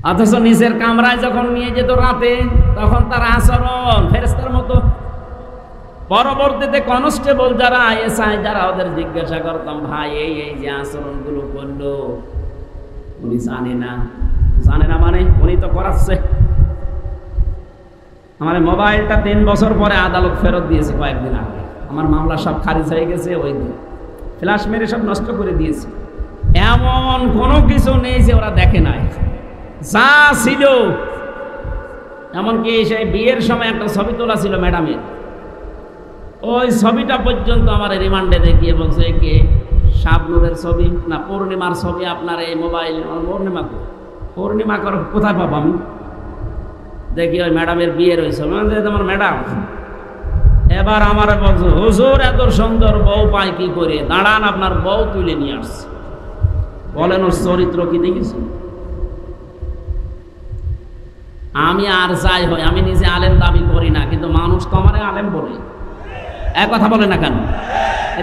অথচ নিজের কামরায় যখন নিয়ে যেত রাতে, তখন তার আচরণ ফেরেশতার মতো। পরবর্তীতে কনস্টেবল যারা, এসআই যারা, ওদের জিজ্ঞাসা করতাম, ভাই এই এই যে আচরণগুলো করলো, উনি জানে না। জানে না মানে? উনি তো করাচ্ছে। আমার মোবাইলটা 3 বছর পরে আদালত ফেরত দিয়েছে কয়েকদিন আগে। আমার মামলা সব খারিজ হয়ে গেছে, ওই দিন ফ্ল্যাশ মেরে সব নষ্ট করে দিয়েছে। এমন কোনো কিছু নেই যে ওরা দেখে নাই, যা ছিল। এমনকি সেই বিয়ের সময় একটা ছবি তোলা ছিল ম্যাডামের, ওই ছবিটা পর্যন্ত আমার রিমান্ডে দেখিয়ে বলছে, কে শাবনুরের ছবি না পূর্ণিমার ছবি আপনার এই মোবাইল? পূর্ণিমা কোথায় পাবো আমি? দেখি ওই ম্যাডামের বিয়ে রয়েছে, তোমার ম্যাডাম। এবার আমার বলছে, হুজুর এত সুন্দর বউ পায় কি করে? দাঁড়ান, আপনার বউ তুলে নিয়ে আসছে। বলেন ওর চরিত্র কি দেখেছি? আমি আর যাই হয়, আমি নিজে আলেম দাবি করি না, কিন্তু মানুষ তো আমার আলেম বলে। এক কথা বলে না কেন?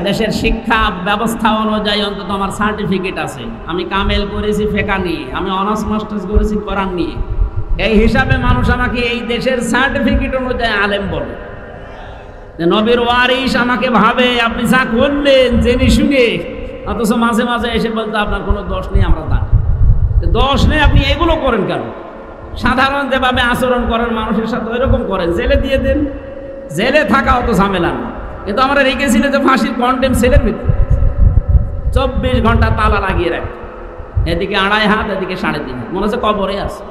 দেশের শিক্ষা ব্যবস্থা অনুযায়ী অন্তত আমার সার্টিফিকেট আছে। আমি কামেল করেছি ফেকা নিয়ে, আমি অনার্স মাস্টার্স করেছি কোরআন নিয়ে। এই হিসাবে মানুষ আমাকে এই দেশের সার্টিফিকেট অনুযায়ী আলেম বলে। নবীর ওয়ারিস আমাকে ভাবে আপনি যা করলেন জেনে শুনে, অথচ মাঝে মাঝে এসে বলতে আপনার কোনো দোষ নেই। আমরা জানি দোষ নেই, আপনি এগুলো করেন কেন? সাধারণ যেভাবে আচরণ করেন মানুষের সাথে ওইরকম করেন, জেলে দিয়ে দেন। জেলে থাকা অত ঝামেলা না, কিন্তু আমরা রেখেছিল যে ফাঁসির কন্টেম সেলের ভিতরে 24 ঘন্টা তালা লাগিয়ে রাখে। এদিকে 2.5 হাত, এদিকে 3.5 হাত, মনে হচ্ছে কবরে আছে।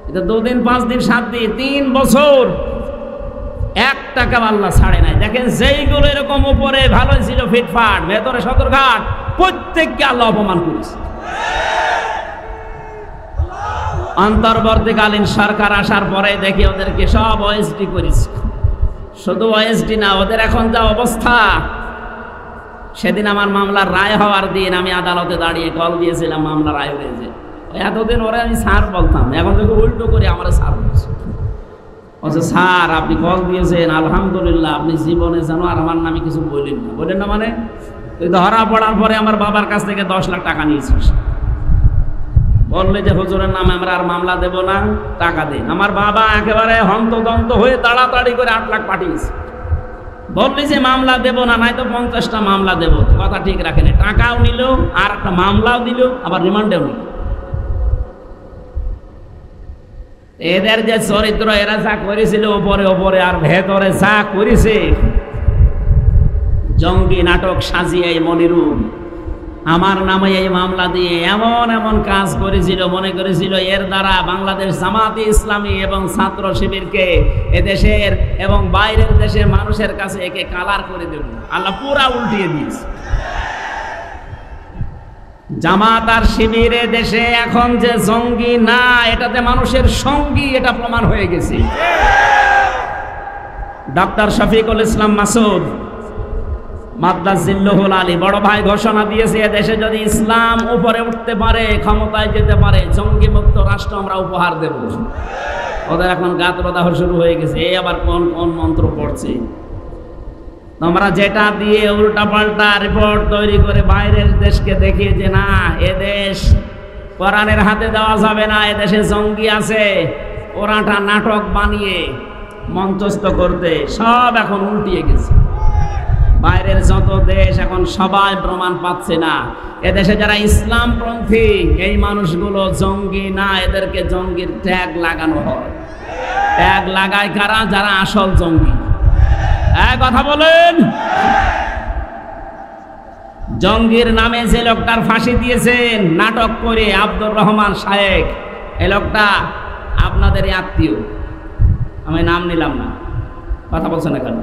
এটা 2 দিন 5 দিন 7 দিন 3 বছর একটাকে আল্লাহ ছাড়ে নাই। দেখেন যেইগুলো এরকম উপরে ভালো ছিল ফিটফাট, ভেতরে সদরঘাট, প্রত্যেককে আল্লাহ অপমান করেছে। অন্তর্বর্তীকালীন সরকার আসার পরে দেখি ওদেরকে সব ওএসডি করেছে। শুধু ওএসডি না, ওদের এখন যা অবস্থা। সেদিন আমার মামলার রায় হওয়ার দিন আমি আদালতে দাঁড়িয়ে কল দিয়েছিলাম, মামলা রায় হয়েছে। এতদিন ওরা আমি স্যার বলতাম, এখন দেখো উল্টো করে আমার স্যার বলছে। বলছে, স্যার আপনি কল দিয়েছেন, আলহামদুলিল্লাহ, আপনি জীবনে যেন আর আমার নামে কিছু বললেন না। বললেন না মানে তুই ধরা পড়ার পরে আমার বাবার কাছ থেকে 10 লাখ টাকা নিয়েছিস, বললে যে হুজুরের নামে আমরা আর মামলা দেব না, টাকা দে। আমার বাবা একেবারে হন্তদন্ত হয়ে তাড়াতাড়ি করে 8 লাখ পাঠিয়েছে। বললি যে মামলা দেব না, নাই তো 50টা মামলা দেব। কথা ঠিক রাখেনি, টাকাও নিল আর একটা মামলাও দিল, আবার রিমান্ডেও নিল। এদের যে চরিত্র, এরা যা করেছিল ওপরে ওপরে আর ভেতরে যা করেছে, জঙ্গি নাটক সাজিয়ে এই মনিরুল আমার নামে এই মামলা দিয়ে এমন এমন কাজ করেছিল, মনে করেছিল এর দ্বারা বাংলাদেশ জামাতে ইসলামী এবং ছাত্র শিবিরকে এদেশের এবং বাইরের দেশের মানুষের কাছে একে কালার করে দেব। আল্লাহ পুরা উল্টিয়ে দিয়েছে। জামাত আর শিবিরে দেশে এখন যে জঙ্গি না, এটাতে মানুষের সঙ্গী, এটা প্রমাণ হয়ে গেছে। ডক্টর শফিকুল ইসলাম মাসুদ মাদ্দাজিল্লুহুল আলী বড় ভাই ঘোষণা দিয়েছে, দেশে যদি ইসলাম উপরে উঠতে পারে, ক্ষমতায় যেতে পারে, জঙ্গি মুক্ত রাষ্ট্র আমরা উপহার দেব। ওদের এখন গাত্রদাহ শুরু হয়ে গেছে। এই আবার কোন কোন মন্ত্র পড়ছে। তোমরা যেটা দিয়ে উল্টা পাল্টা রিপোর্ট তৈরি করে বাইরের দেশকে দেখিয়ে যে না এদেশ কোরআনের হাতে দেওয়া যাবে না, এদেশে জঙ্গি আছে, ওরাটা নাটক বানিয়ে মঞ্চস্থ করতে সব এখন উল্টিয়ে গেছে। বাইরের যত দেশ এখন সবাই প্রমাণ পাচ্ছে না এদেশে যারা ইসলামপন্থী এই মানুষগুলো জঙ্গি না, এদেরকে জঙ্গির ট্যাগ লাগানো হয়। ট্যাগ লাগায় কারা? যারা আসল জঙ্গি। কথা বলেন। জঙ্গির নামে যে লোকটার ফাঁসি দিয়েছেন নাটক করে আব্দুর রহমান শায়েক, এই লোকটা আপনাদেরই আত্মীয়, আমি নাম নিলাম না। কথা বলছেন না কেন?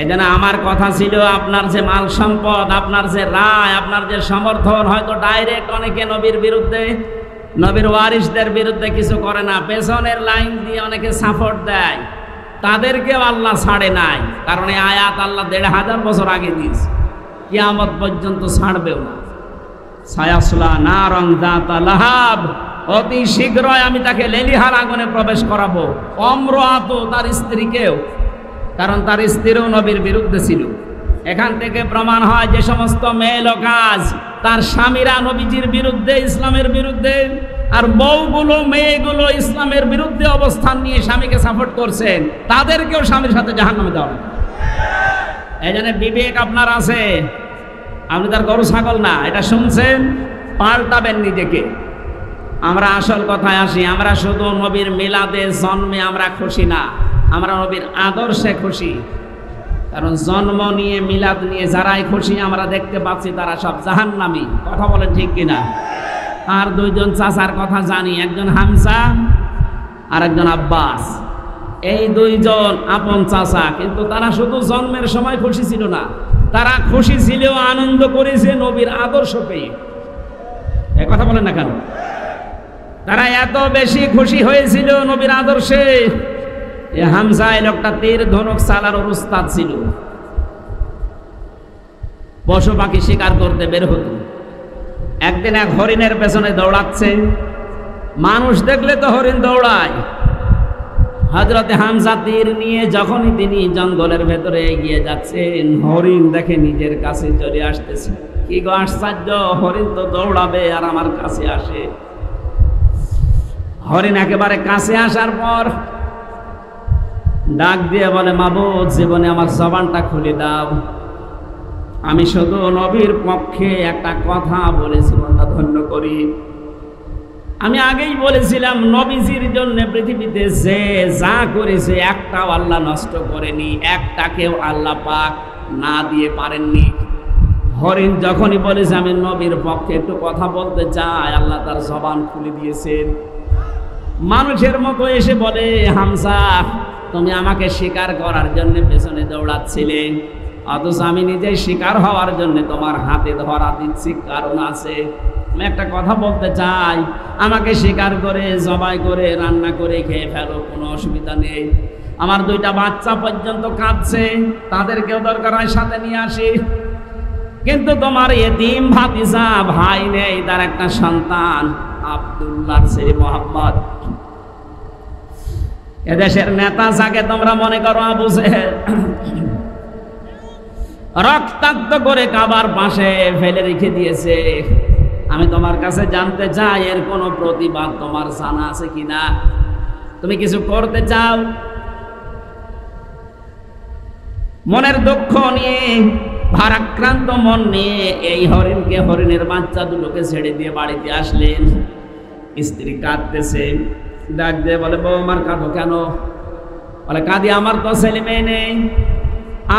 এই জন্য আমার কথা ছিল, আপনার যে মাল সম্পদ, আপনার যে রায়, আপনার যে সমর্থন, হয়তো ডাইরেক্ট অনেকে নবীর বিরুদ্ধে, নবীর ওয়ারিসদের বিরুদ্ধে কিছু করে না, পেছনের লাইন দিয়ে অনেকে সাপোর্ট দেয়, তাদেরকেও আল্লাহ ছাড়ে নাই। কারণ এই আয়াত আল্লাহ 1500 বছর আগে দিয়েছে, কিয়ামত পর্যন্ত ছাড়বেও না। সায়াসলা নারং যাতা লাহাব, অতি শীঘ্রই আমি তাকে লেলিহার আগুনে প্রবেশ করাবো। অমরাত, তার স্ত্রীকেও, কারণ তার স্ত্রীও নবীর বিরুদ্ধে ছিল। এখান থেকে প্রমাণ হয় যে সমস্ত মেয়ে লোকাজ তার স্বামীরা নবীজির বিরুদ্ধে, ইসলামের বিরুদ্ধে, আর বউগুলো মেয়েগুলো ইসলামের বিরুদ্ধে অবস্থান নিয়ে স্বামীকে সাপোর্ট করছেন, তাদেরকেও স্বামীর সাথে জাহান্নামে দেওয়া হবে। এই জন্য বিবেক আপনার আছে, আপনি তার গরু ছাগল না। এটা শুনছেন, পাল্টাবেন নিজেকে। আমরা আসল কথায় আসি, আমরা শুধু নবীর মিলাদে জন্মে আমরা খুশি না, আমরা নবীর আদর্শে খুশি। কারণ জন্ম নিয়ে মিলাদ নিয়ে যারাই খুশি আমরা দেখতে পাচ্ছি তারা সব জাহান্নামী। কথা বলেন ঠিক কিনা? আর দুইজন চাচার কথা জানি, একজন হামজা আর একজন আব্বাস। এই দুইজন আপন চাচা, কিন্তু তারা শুধু জন্মের সময় খুশি ছিল না, তারা খুশি ছিল, আনন্দ করেছে নবীর আদর্শ পেয়ে। এ কথা বলেন না কেন? তারা এত বেশি খুশি হয়েছিল নবীর আদর্শে। হামজা এই লোকটা তীর ধনুক চালানোর উস্তাদ ছিল, পশু পাখি শিকার করতে বের হতো। একদিন এক হরিণের পেছনে দৌড়াচ্ছে, মানুষ দেখলে তো হরিণ দৌড়ায়। হযরতে হামজা তীর নিয়ে যখনই তিনি জঙ্গলের ভেতরে এগিয়ে যাচ্ছেন, হরিণ দেখে নিজের কাছে চলে আসতেছে। কি গো আশ্চর্য, হরিণ তো দৌড়াবে আর আমার কাছে আসে। হরিণ একেবারে কাছে আসার পর ডাক দিয়ে বলে, মাবুদ, জীবনে আমার জবানটা খুলে দাও, আমি শুধু নবীর পক্ষে একটা কথা বলে জীবনটা ধন্য করি। আমি আগেই বলেছিলাম নবীজির জন্য পৃথিবীতে যে যা করেছে একটাও আল্লাহ নষ্ট করেনি, একটাকেও আল্লাহ পাক না দিয়ে পারেননি। হরিণ যখনই বলেছে আমি নবীর পক্ষে একটু কথা বলতে চাই, আল্লাহ তার জবান খুলে দিয়েছেন। মানুষের মতো এসে বলে, হামজা, তুমি আমাকে শিকার করার জন্য পেছনে দৌড়াচ্ছিলে, অথচ আমি নিজে শিকার হওয়ার জন্য তোমার হাতে ধরা দিচ্ছি, কারণ আছে। আমি একটা কথা বলতে চাই, আমাকে শিকার করে জবাই করে রান্না করে খেয়ে ফেলো, কোনো অসুবিধা নেই। আমার দুইটা বাচ্চা পর্যন্ত কাঁদছে, তাদেরকেও দরকার হয় সাথে নিয়ে আসি। কিন্তু তোমার এতিম ভাতিজা ভাই নেই, তার একটা সন্তান আব্দুল্লাহর ছেলে মোহাম্মদ। এদেশের নেতা যাকে তোমরা মনে করো আবু জেহেল, রক্তাক্ত করে কাবার পাশে ফেলে রেখে দিয়েছে। আমি তোমার কাছে জানতে চাই এর কোনো প্রতিবাদ তোমার জানা আছে কিনা, তুমি কিছু করতে চাও? মনের দুঃখ নিয়ে, ভারাক্রান্ত মন নিয়ে এই হরিণকে, হরিণের বাচ্চা দুটোকে ছেড়ে দিয়ে বাড়িতে আসলেন। স্ত্রী কাঁদতেছে, ডাক দিয়ে বলে, বউ আমার কাঁদো কেন? বলে, কাঁদি আমার তো ছেলে মেয়ে নেই।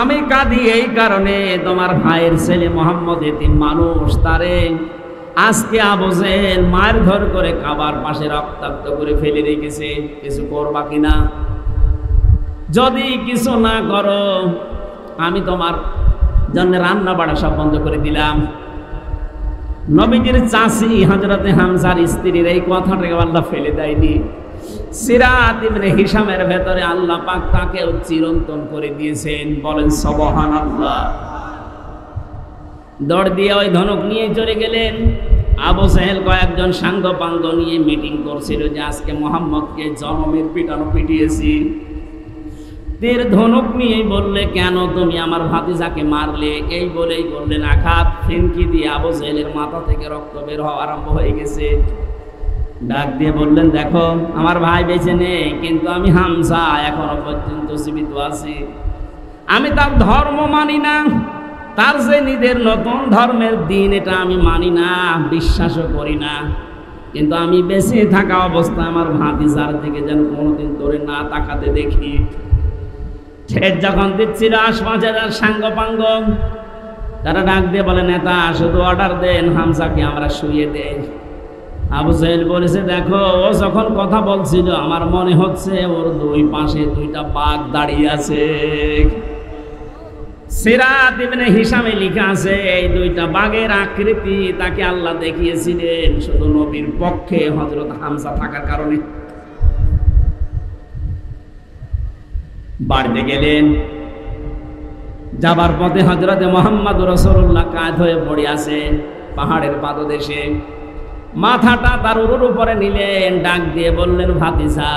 আমি কাঁদি এই কারণে, তোমার ভাইয়ের ছেলে মোহাম্মদ এতিম মানুষ, তারে আজকে আবু জেহেল মারধর করে কাবার পাশে রক্তাক্ত করে ফেলে রেখেছে। কিছু করবা কিনা? যদি কিছু না করো আমি তোমার জন্য রান্না বাড়া সব বন্ধ করে দিলাম। নবীজির চাচি হযরতে হামজার স্ত্রীর এই কথাটাকে আল্লাহ ফেলে দেয়নি। সিরাত ইবনে হিশামের ভেতরে আল্লাহ পাক তাকেও চিরন্তন করে দিয়েছেন। বলেন সুবহানাল্লাহ। দৌড় দিয়ে ওই ধনুক নিয়ে চলে গেলেন। আবু জেহেল কয়েকজন সাঙ্গ পাঙ্গ নিয়ে মিটিং করছিল যে আজকে মোহাম্মদকে জনমের পিটানো পিটিয়েছি। তীর ধনুক নিয়েই বললে, কেন তুমি আমার ভাতিজাকে মারলে? এই বলেই বললেন আঘাত। ফিনকি দিয়ে আবু জেহেলের মাথা থেকে রক্ত বের হওয়া আরম্ভ হয়ে গেছে। ডাক দিয়ে বললেন, দেখো আমার ভাই বেঁচে নেই, কিন্তু আমি হামজা এখনো পর্যন্ত জীবিত আছি। আমি তার ধর্ম মানি না, তার যে নিজের নতুন ধর্মের দিন এটা আমি মানি না, বিশ্বাসও করি না। কিন্তু আমি বেঁচে থাকা অবস্থায় আমার ভাতিজার দিকে যেন কোনোদিন ধরে না তাকাতে দেখি। ঠেট যখন দিচ্ছিল আশপাশের সাঙ্গ পাঙ্গ, তারা ডাক দিয়ে বলে, নেতা শুধু অর্ডার দেন হামজাকে আমরা শুয়ে দেই। আবু জেহেল বলেছে, দেখো ও যখন কথা বলছিল আমার মনে হচ্ছে ওর দুই পাশে দুইটা বাঘ দাঁড়িয়ে আছে। সিরাত ইবনে হিশামে লেখা আছে এই দুইটা বাঘের আকৃতি তাকে আল্লাহ দেখিয়েছিলেন শুধু নবীর পক্ষে হযরত হামজা থাকার কারণে। বাড়িতে গেলেন, যাবার পথে হযরতে মুহাম্মদ রাসূলুল্লাহ কাঁধ হয়ে পড়ে আছে পাহাড়ের পাদদেশে। মাথাটা তার উরুর উপরে নিলেন, ডাক দিয়ে বললেন, ভাতিজা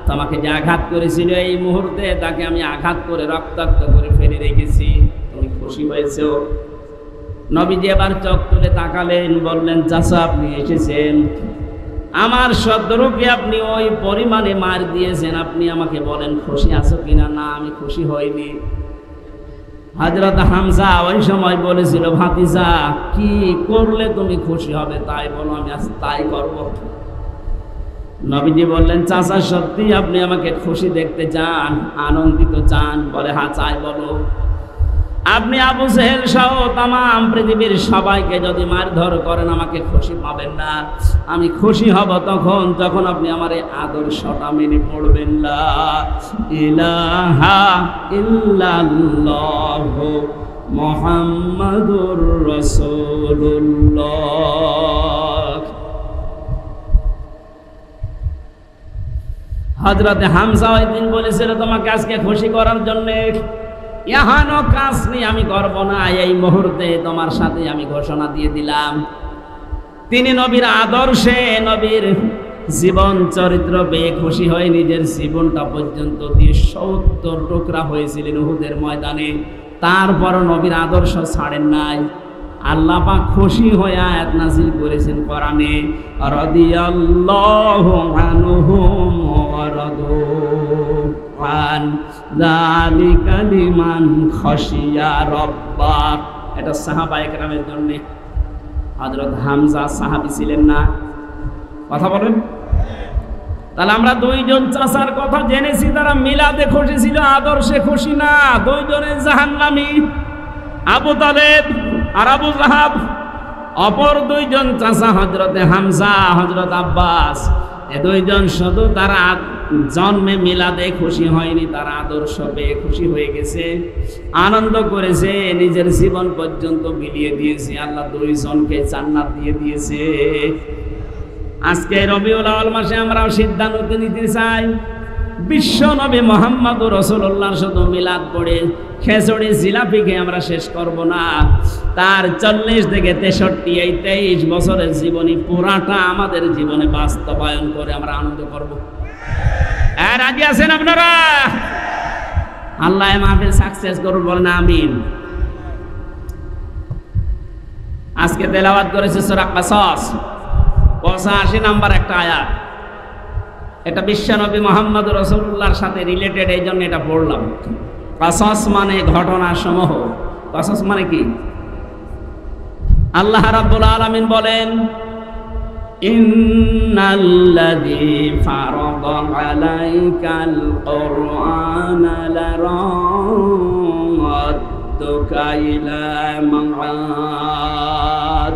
তোমাকে যে আঘাত করেছিল এই মুহূর্তে তাকে আমি আঘাত করে রক্তাক্ত করে ফেলে রেখেছি, তুমি খুশি হয়েছো? নবীজি এবার চোখ তুলে তাকালেন, বললেন, চাচা আপনি এসেছেন, আমার শত্রুকে আপনি ওই পরিমাণে মার দিয়েছেন, আপনি আমাকে বলেন খুশি আছো কিনা? না, আমি খুশি হইনি। হযরত হামজা ওই সময় বলেছিল, ভাতিজা কি করলে তুমি খুশি হবে তাই বলো, আমি আজ তাই করব। নবীজি বললেন, চাচা সত্যি আপনি আমাকে খুশি দেখতে চান, আনন্দিত চান? বলে, হ্যাঁ চাই, বলো। আপনি আবু জেহেল সহ তামাম পৃথিবীর সবাইকে যদি মারধর করেন আমাকে খুশি পাবেন না। আমি খুশি হব তখন যখন আপনি আমার এই আদর্শটা মেনে পড়বেন। লা ইলাহা ইল্লাল্লাহু মুহাম্মাদুর রাসূলুল্লাহ। হযরতে হামজা ওই দিন বলেছিল তোমাকে আজকে খুশি করার জন্য এহানো কাজ নেই আমি করব না, এই মুহূর্তে তোমার সাথে আমি ঘোষণা দিয়ে দিলাম। তিনি নবীর আদর্শে, নবীর জীবন চরিত্র পেয়ে খুশি হয়ে নিজের জীবনটা পর্যন্ত দিয়ে ৭০ টুকরা হয়েছিলেন উহুদের ময়দানে। তারপরও নবীর আদর্শ ছাড়েন নাই। আল্লাহ পাক খুশি হয়ে আয়াত নাযিল করেছেন কোরআনে, রাদিয়াল্লাহু আনহুম ওয়া রাদু আন যালিকা লিমান খাশিয়া রাব্বাক। এটা সাহাবায়ে কেরামের জন্য। হযরত হামজা সাহাবী ছিলেন না? কথা বলেন। তাহলে আমরা দুইজন চাচার কথা জেনেছি, তারা মিলাদে খুশি ছিল, আদর্শে খুশি না। দুইজনে জাহান্নামী, আবু তালেব আর আবু লাহাব। অপর দুইজন চাচা হযরতে হামজা, হযরত আব্বাস, এ দুইজন শুধু তারা জন্মে মিলাদে খুশি হয়নি, তারা আদর্শ পেয়ে খুশি হয়ে গেছে, আনন্দ করেছে, নিজের জীবন পর্যন্ত বিলিয়ে দিয়েছে। আল্লাহ দুইজনকে জান্নাত দিয়ে দিয়েছে। আজকে রবিউল আউয়াল মাসে আমরাও সিদ্ধান্ত নিতে চাই, বিশ্ব নবী মুহাম্মদুর রাসূলুল্লাহ শুধু মিলাদ পড়ে খেজুরি জিলাপি খেয়ে আমরা শেষ করব না। তার 40 থেকে 63 এই 23 বছরের জীবনী পুরাটা আমাদের জীবনে বাস্তবায়ন করে আমরা আনন্দ করব। রাজি আছেন আপনারা? আল্লাহ মাহফিল সাকসেস করুন, বলেন আমিন। আজকে তেলাওয়াত করেছে সূরা কাসাস 85 নম্বর একটা আয়াত। এটা বিশ্বনবী মুহাম্মদ রাসূলুল্লাহর সাথে রিলেটেড, এই জন্য এটা পড়লাম। কাসাস মানে ঘটনা সমূহ। কাসাস মানে কি? আল্লাহ রাব্বুল আলামিন বলেন, ইন্নাল্লাযী ফারাদা আলাইকাল কুরআনা লারাদ্দুকা ইলা মাআদ।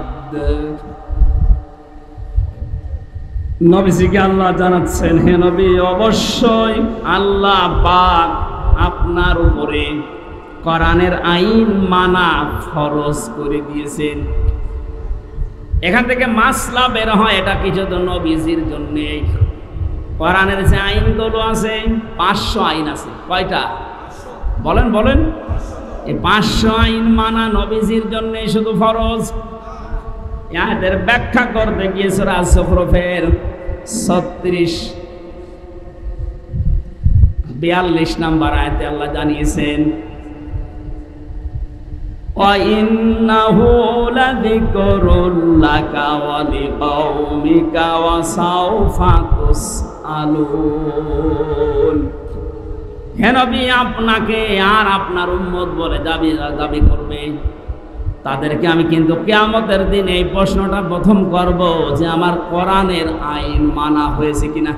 নবীজিকে আল্লাহ জানাচ্ছেন, হে নবী, অবশ্যই আল্লাহ পাক আপনার উপরে কোরআনের আইন মানা ফরজ করে দিয়েছেন। এখান থেকে মাসলা বের হয়, এটা কিছু তো নবীজির জন্য। কোরআনের যে আইনগুলো আছে 500 আইন আছে। কয়টা বলেন বলেন? এই 500 আইন মানা নবীজির জন্য শুধু ফরজ। এদের ব্যাখ্যা করতে গিয়ে সূরা আস-সুফরফের 42 নম্বর আয়াতে আল্লাহ জানিয়েছেন, وَإِنَّهُ لَذِكْرٌ لَكَ وَلِقَوْمِكَ وَسَوْفَ تُسْأَلُونَ। হে নবী, আপনাকে আর আপনার উম্মত বলে দাবি করবে, তাদেরকে আমি কিন্তু কিয়ামতের দিন এই প্রশ্নটা প্রথম করব যে আমার কোরআনের আইন মানা হয়েছে কিনা।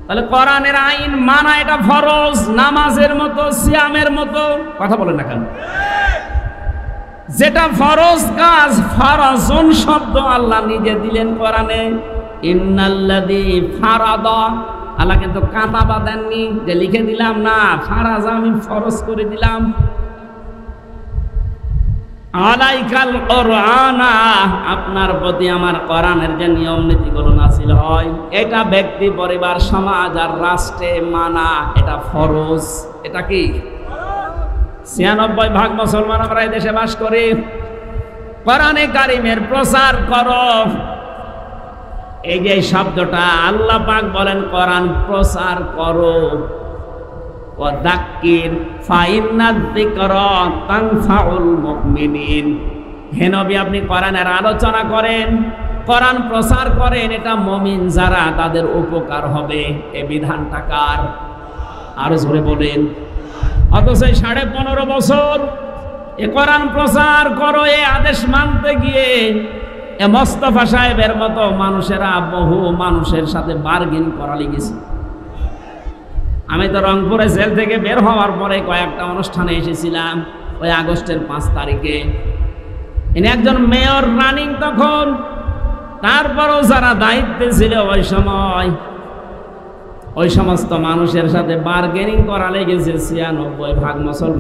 তাহলে কোরআনের আইন মানা এটা ফরজ, নামাজের মতো, সিয়ামের মতো। কথা বলেন না কেন? যেটা ফরজ কাজ, ফারাজুন শব্দ আল্লাহ নিজে দিলেন কোরআনে। ইন্নাল্লাযী ফারাদা, আল্লাহ কিন্তু কাতাবা দেননি যে লিখে দিলাম, না, ফারাজা আমি ফরজ করে দিলাম। আলাইকাল কুরআনা, আপনার প্রতি আমার কোরআনের যে নিয়ম নীতিগুলো নাযিল হয়, এটা ব্যক্তি, পরিবার, সমাজ আর রাষ্ট্রে মানা এটা ফরজ। এটা কি? 96% মুসলমান আমরা এই দেশে বাস করি। কোরআনে কারিমের প্রচার করো, এই যে শব্দটা আল্লাহ পাক বলেন কোরআন প্রচার করো। ওয়াযাক্কির ফাইন্নায যিকরা তানফাউল মুমিনিন। হে নবী, আপনি কোরআনের আলোচনা করেন, কোরআন প্রচার করেন, এটা মুমিন যারা তাদের উপকার হবে। এই বিধানটা কার? আরো জোরে বলেন। অথচ 15.5 বছর এ কোরআন প্রচার করো, এ আদেশ মানতে গিয়ে এ মোস্তফা সাহেবের মতো মানুষেরা বহু মানুষের সাথে বার্গেন করা লেগেছে। আমি তো রংপুরে জেল থেকে বের হওয়ার পরে কয়েকটা অনুষ্ঠানে এসেছিলাম। ওই আগস্টের 5 তারিখে ইনি একজন মেয়র রানিং তখন, তারপরও যারা দায়িত্বে ছিল ওই সময়, ওই সমস্ত মানুষের সাথে বার্গেনিং করা লেগেছে 96% মুসলমান।